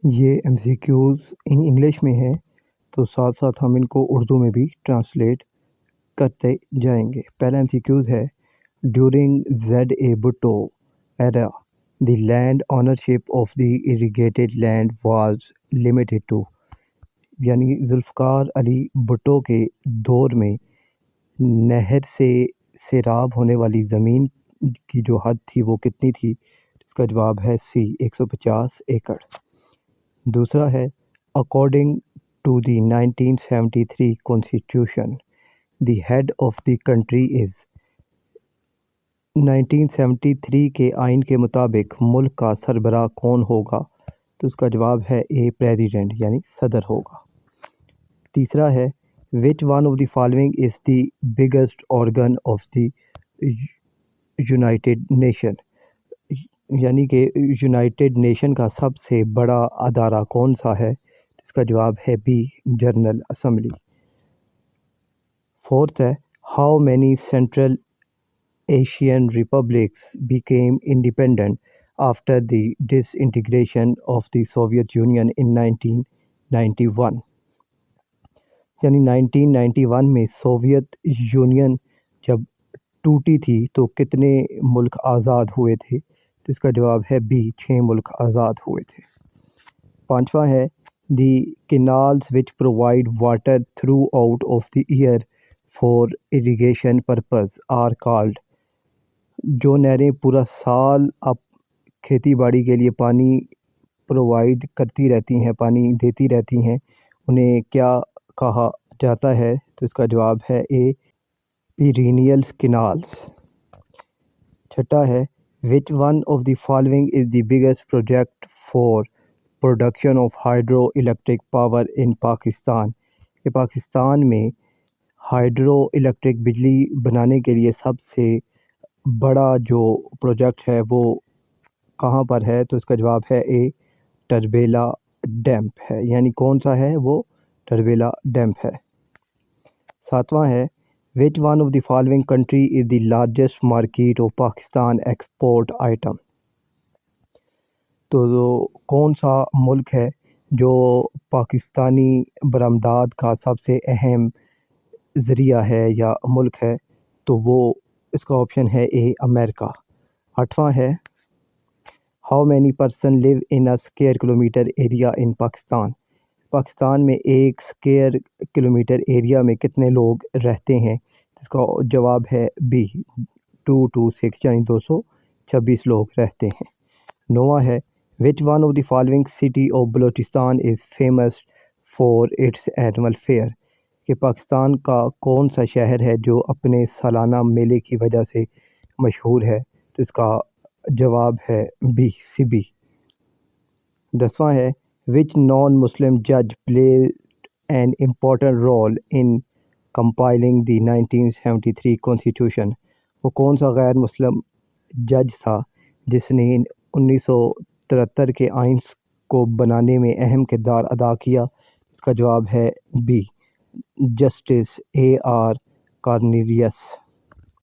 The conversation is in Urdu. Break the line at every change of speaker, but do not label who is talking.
یہ MCQs انگلش میں ہے تو ساتھ ساتھ ہم ان کو اردو میں بھی ٹرانسلیٹ کرتے جائیں گے۔ پہلا MCQs ہے during ZA Bhutto era the land ownership of the irrigated land was limited to, یعنی ذوالفقار علی بھٹو کے دور میں نہر سے سیراب ہونے والی زمین کی جو حد تھی وہ کتنی تھی؟ اس کا جواب ہے C 150 ایکڑ۔ دوسرا ہے according to the 1973 constitution the head of the country is, 1973 کے آئین کے مطابق ملک کا سربراہ کون ہوگا؟ تو اس کا جواب ہے A پریزیڈنٹ یعنی صدر ہوگا۔ تیسرا ہے which one of the following is the biggest organ of the United nation, یعنی کہ یونائٹڈ نیشن کا سب سے بڑا ادارہ کون سا ہے؟ اس کا جواب ہے B جنرل اسمبلی۔ فورتھ ہے how many central Asian republics became independent after the disintegration of the Soviet Union in 1991، یعنی 1991 میں سوویت یونین جب ٹوٹی تھی تو کتنے ملک آزاد ہوئے تھے؟ تو اس کا جواب ہے B 6 ملک آزاد ہوئے تھے۔ پانچواں ہے the canals which provide water throughout of the year for irrigation purpose are called, جو نہریں پورا سال اب کھیتی باڑی کے لیے پانی پرووائڈ کرتی رہتی ہیں، پانی دیتی رہتی ہیں، انہیں کیا کہا جاتا ہے؟ تو اس کا جواب ہے A پیرینیلز کینالز۔ چھٹا ہے which one of the following is the biggest project for production of hydro electric power in Pakistan, کہ پاکستان میں ہائیڈرو الیکٹرک بجلی بنانے کے لیے سب سے بڑا جو پروجیکٹ ہے وہ کہاں پر ہے؟ تو اس کا جواب ہے A ٹربیلا ڈیمپ ہے، یعنی کون سا ہے وہ؟ ٹربیلا ڈیمپ ہے۔ ساتواں ہے which one of the following country is the largest market of Pakistan export item, تو کون سا ملک ہے جو پاکستانی برآمدات کا سب سے اہم ذریعہ ہے یا ملک ہے؟ تو وہ اس کا آپشن ہے A امریکہ۔ آٹھواں ہے how many person live in a square kilometre area in Pakistan, Pakistan میں ایک اسکوائر کلومیٹر ایریا میں کتنے لوگ رہتے ہیں؟ اس کا جواب ہے B 226 یعنی 226 لوگ رہتے ہیں۔ نواں ہے which one of the following city of Balochistan is famous for its annual fair, کہ پاکستان کا کون سا شہر ہے جو اپنے سالانہ میلے کی وجہ سے مشہور ہے؟ تو اس کا جواب ہے B سبی۔ دسواں ہے وچ نان مسلم جج played an important role in compiling the 1973 constitution, وہ کون سا غیر مسلم جج تھا جس نے 1973 کے آئین کو بنانے میں اہم کردار ادا کیا؟ اس کا جواب ہے B جسٹس AR کارنیلیس۔